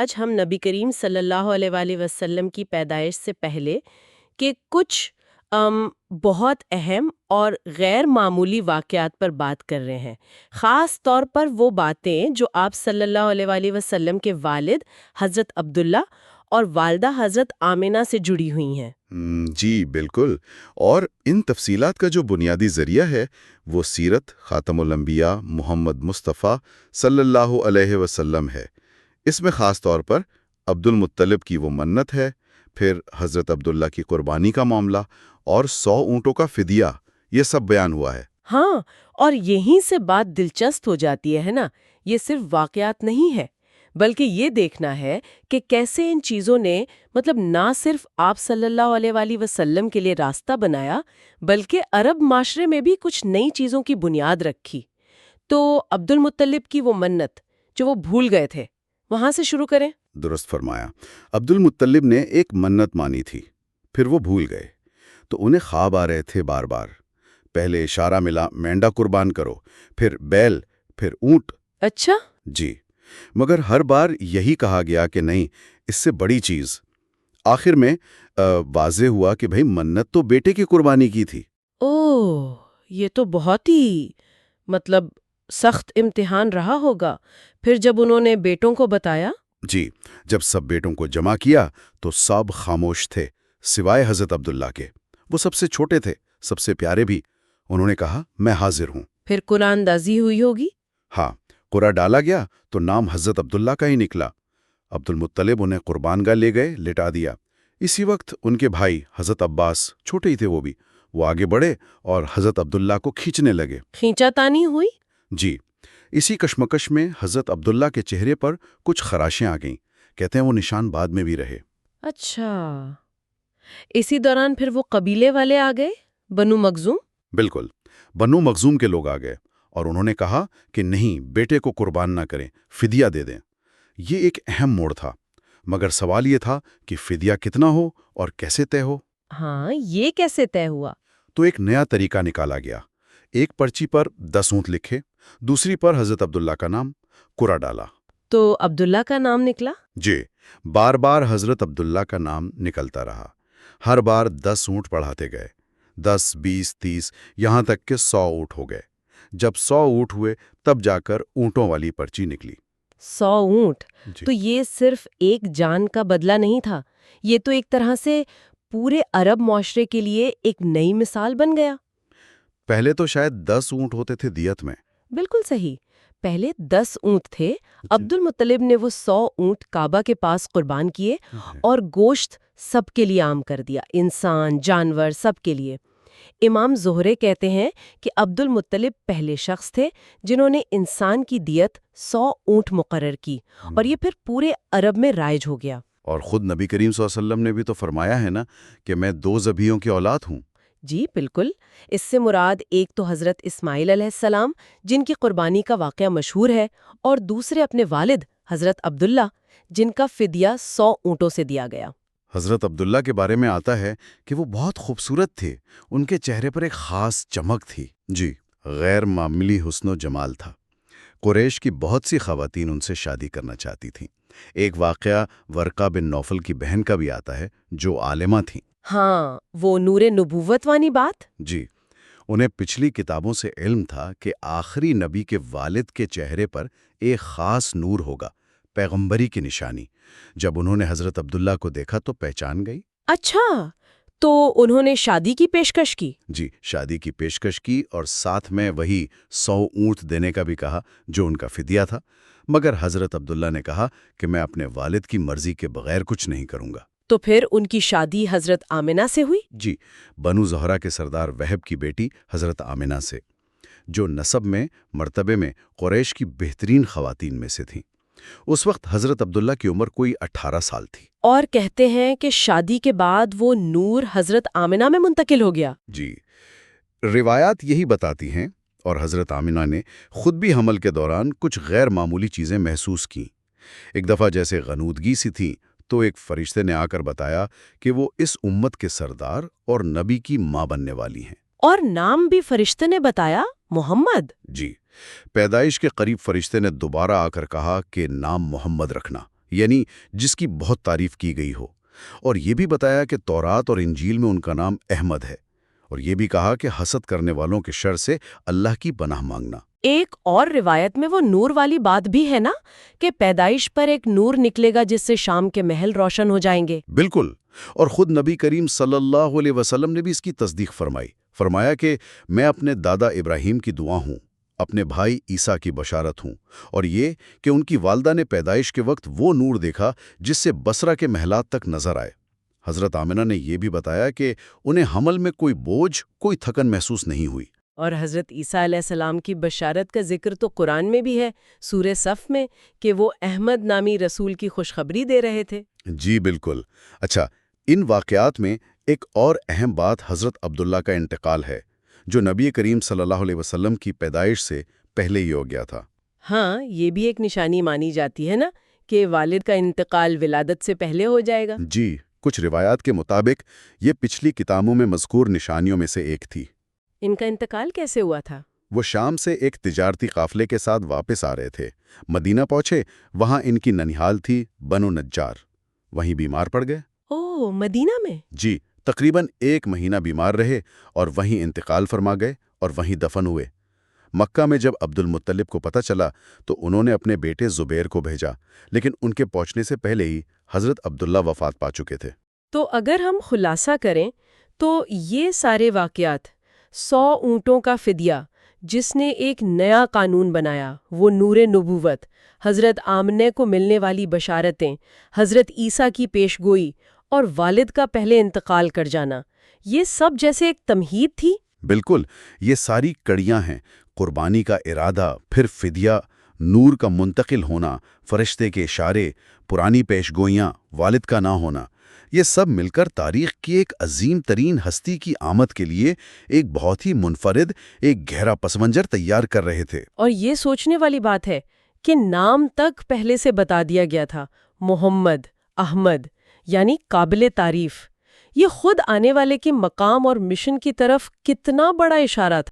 آج ہم نبی کریم صلی اللہ علیہ وآلہ وسلم کی پیدائش سے پہلے کے کچھ بہت اہم اور غیر معمولی واقعات پر بات کر رہے ہیں، خاص طور پر وہ باتیں جو آپ صلی اللہ علیہ وآلہ وسلم کے والد حضرت عبداللہ اور والدہ حضرت آمنہ سے جڑی ہوئی ہیں۔ جی بالکل، اور ان تفصیلات کا جو بنیادی ذریعہ ہے وہ سیرت خاتم الانبیاء محمد مصطفیٰ صلی اللہ علیہ وسلم ہے۔ اس میں خاص طور پر عبد المطلب کی وہ منت ہے، پھر حضرت عبداللہ کی قربانی کا معاملہ اور 100 اونٹوں کا فدیہ، یہ سب بیان ہوا ہے۔ ہاں، اور یہیں سے بات دلچسپ ہو جاتی ہے نا، یہ صرف واقعات نہیں ہے بلکہ یہ دیکھنا ہے کہ کیسے ان چیزوں نے نہ صرف آپ صلی اللہ علیہ وآلہ وسلم کے لیے راستہ بنایا بلکہ عرب معاشرے میں بھی کچھ نئی چیزوں کی بنیاد رکھی۔ تو عبد المطلب کی وہ منت جو وہ بھول گئے تھے، وہاں سے شروع کریں۔ درست فرمایا، عبد المطلب نے ایک منت مانی تھی، پھر وہ بھول گئے تو انہیں خواب آ رہے تھے بار بار۔ پہلے اشارہ ملا مینڈا قربان کرو، پھر بیل، پھر اونٹ۔ اچھا؟ جی، مگر ہر بار یہی کہا گیا کہ نہیں، اس سے بڑی چیز۔ آخر میں واضح ہوا کہ بھئی منت تو بیٹے کی قربانی کی تھی۔ اوہ، یہ تو بہت ہی سخت امتحان رہا ہوگا۔ پھر جب انہوں نے بیٹوں کو بتایا؟ جی، جب سب بیٹوں کو جمع کیا تو سب خاموش تھے سوائے حضرت عبداللہ کے۔ وہ سب سے چھوٹے تھے، سب سے پیارے بھی۔ انہوں نے کہا میں حاضر ہوں۔ پھر قرآن اندازی ہوئی ہوگی؟ ہاں، قرآن ڈالا گیا تو نام حضرت عبداللہ کا ہی نکلا۔ عبد المطلب انہیں قربان گاہ لے گئے، لٹا دیا۔ اسی وقت ان کے بھائی حضرت عباس، چھوٹے ہی تھے وہ آگے بڑھے اور حضرت عبداللہ کو کھینچنے لگے۔ کھینچا تانی ہوئی؟ جی، اسی کشمکش میں حضرت عبداللہ کے چہرے پر کچھ خراشیں آ گئیں۔ کہتے ہیں وہ نشان بعد میں بھی رہے۔ اچھا، اسی دوران پھر وہ قبیلے والے آ گئے، بنو مخزوم؟ بالکل، بنو مخزوم کے لوگ آ گئے اور انہوں نے کہا کہ نہیں، بیٹے کو قربان نہ کریں، فدیہ دے دیں۔ یہ ایک اہم موڑ تھا، مگر سوال یہ تھا کہ فدیہ کتنا ہو اور کیسے طے ہو۔ ہاں، یہ کیسے طے ہوا؟ تو ایک نیا طریقہ نکالا گیا۔ ایک پرچی پر 10 اونٹ لکھے، دوسری پر حضرت عبداللہ کا نام، قرعہ ڈالا۔ تو عبداللہ کا نام نکلا؟ جی، بار بار حضرت عبداللہ کا نام نکلتا رہا۔ ہر بار 10 اونٹ بڑھاتے گئے، 10، 20، 30، یہاں تک کہ 100 اونٹ ہو گئے۔ جب 100 اونٹ ہوئے تب جا کر اونٹوں والی پرچی نکلی۔ 100 اونٹ؟ جی، تو یہ صرف ایک جان کا بدلہ نہیں تھا، یہ تو ایک طرح سے پورے عرب معاشرے کے لیے ایک نئی مثال بن گیا۔ پہلے تو شاید 10 اونٹ ہوتے تھے دیت میں۔ بالکل صحیح، پہلے 10 اونٹ تھے۔ عبد المطلب نے وہ 100 اونٹ کعبہ کے پاس قربان کیے اور گوشت سب کے لیے عام کر دیا، انسان، جانور، سب کے لیے۔ امام زہرے کہتے ہیں کہ عبد المطلب پہلے شخص تھے جنہوں نے انسان کی دیت 100 اونٹ مقرر کی، اور یہ پھر پورے عرب میں رائج ہو گیا۔ اور خود نبی کریم صلی اللہ علیہ وسلم نے بھی تو فرمایا ہے نا کہ میں 2 ذبیحوں کی اولاد ہوں۔ جی بالکل، اس سے مراد ایک تو حضرت اسماعیل علیہ السلام جن کی قربانی کا واقعہ مشہور ہے، اور دوسرے اپنے والد حضرت عبداللہ جن کا فدیہ 100 اونٹوں سے دیا گیا۔ حضرت عبداللہ کے بارے میں آتا ہے کہ وہ بہت خوبصورت تھے، ان کے چہرے پر ایک خاص چمک تھی۔ جی، غیر معمولی حسن و جمال تھا۔ قریش کی بہت سی خواتین ان سے شادی کرنا چاہتی تھیں۔ ایک واقعہ ورقہ بن نوفل کی بہن کا بھی آتا ہے جو عالمہ تھیں۔ ہاں، وہ نور نبوت وانی بات؟ جی، انہیں پچھلی کتابوں سے علم تھا کہ آخری نبی کے والد کے چہرے پر ایک خاص نور ہوگا، پیغمبری کی نشانی۔ جب انہوں نے حضرت عبداللہ کو دیکھا تو پہچان گئی۔ اچھا، تو انہوں نے شادی کی پیشکش کی؟ جی، شادی کی پیشکش کی اور ساتھ میں وہی 100 اونٹ دینے کا بھی کہا جو ان کا فدیہ تھا، مگر حضرت عبداللہ نے کہا کہ میں اپنے والد کی مرضی کے بغیر کچھ نہیں کروں گا۔ تو پھر ان کی شادی حضرت آمنہ سے ہوئی؟ جی، بنو زہرہ کے سردار وہب کی بیٹی حضرت آمنہ سے، جو نسب میں، مرتبے میں قریش کی بہترین خواتین میں سے تھیں۔ اس وقت حضرت عبداللہ کی عمر کوئی 18 سال تھی۔ اور کہتے ہیں کہ شادی کے بعد وہ نور حضرت آمنہ میں منتقل ہو گیا۔ جی، روایات یہی بتاتی ہیں، اور حضرت آمنہ نے خود بھی حمل کے دوران کچھ غیر معمولی چیزیں محسوس کیں۔ ایک دفعہ جیسے غنودگی سی تھی تو ایک فرشتے نے آ کر بتایا کہ وہ اس امت کے سردار اور نبی کی ماں بننے والی ہیں۔ اور نام بھی فرشتے نے بتایا، محمد؟ جی، پیدائش کے قریب فرشتے نے دوبارہ آ کر کہا کہ نام محمد رکھنا، یعنی جس کی بہت تعریف کی گئی ہو، اور یہ بھی بتایا کہ تورات اور انجیل میں ان کا نام احمد ہے، اور یہ بھی کہا کہ حسد کرنے والوں کے شر سے اللہ کی پناہ مانگنا۔ ایک اور روایت میں وہ نور والی بات بھی ہے نا کہ پیدائش پر ایک نور نکلے گا جس سے شام کے محل روشن ہو جائیں گے۔ بالکل، اور خود نبی کریم صلی اللہ علیہ وسلم نے بھی اس کی تصدیق فرمایا کہ میں اپنے دادا ابراہیم کی دعا ہوں، اپنے بھائی عیسیٰ کی بشارت ہوں، اور یہ کہ ان کی والدہ نے پیدائش کے وقت وہ نور دیکھا جس سے بصرہ کے محلات تک نظر آئے۔ حضرت آمنہ نے یہ بھی بتایا کہ انہیں حمل میں کوئی بوجھ، کوئی تھکن محسوس نہیں ہوئی۔ اور حضرت عیسیٰ علیہ السلام کی بشارت کا ذکر تو قرآن میں بھی ہے، سورہ صف میں، کہ وہ احمد نامی رسول کی خوشخبری دے رہے تھے۔ جی بالکل۔ اچھا، ان واقعات میں ایک اور اہم بات حضرت عبداللہ کا انتقال ہے، جو نبی کریم صلی اللہ علیہ وسلم کی پیدائش سے پہلے ہی ہو گیا تھا۔ ہاں، یہ بھی ایک نشانی مانی جاتی ہے نا کہ والد کا انتقال ولادت سے پہلے ہو جائے گا۔ جی، کچھ روایات کے مطابق یہ پچھلی کتابوں میں مذکور نشانیوں میں سے ایک تھی۔ ان کا انتقال کیسے ہوا تھا؟ وہ شام سے ایک تجارتی قافلے کے ساتھ واپس آ رہے تھے، مدینہ پہنچے، وہاں ان کی ننیھال تھی بنو نجار، وہیں بیمار پڑ گئے۔ اوہ، مدینہ میں؟ جی، تقریباً 1 مہینہ بیمار رہے اور وہیں انتقال فرما گئے اور وہیں دفن ہوئے۔ مکہ میں جب عبد المطلب کو پتہ چلا تو انہوں نے اپنے بیٹے زبیر کو بھیجا، لیکن ان کے پہنچنے سے پہلے ہی حضرت عبداللہ وفات پا چکے تھے۔ تو اگر ہم خلاصہ کریں تو یہ سارے واقعات 100 اونٹوں کا فدیہ، جس نے ایک نیا قانون بنایا، وہ نور نبوت، حضرت آمنہ کو ملنے والی بشارتیں، حضرت عیسیٰ کی پیشگوئی اور والد کا پہلے انتقال کر جانا، یہ سب جیسے ایک تمہید تھی۔ بالکل، یہ ساری کڑیاں ہیں، قربانی کا ارادہ، پھر فدیہ، نور کا منتقل ہونا، فرشتے کے اشارے، پرانی پیشگوئیاں، والد کا نہ ہونا، یہ سب مل کر تاریخ کی ایک عظیم ترین ہستی کی آمد کے لیے ایک بہت ہی منفرد، ایک گہرا پس منظر تیار کر رہے تھے۔ اور یہ سوچنے والی بات ہے کہ نام تک پہلے سے بتا دیا گیا تھا، محمد، احمد، یعنی قابل تعریف۔ یہ خود آنے والے کے مقام اور مشن کی طرف کتنا بڑا اشارہ تھا۔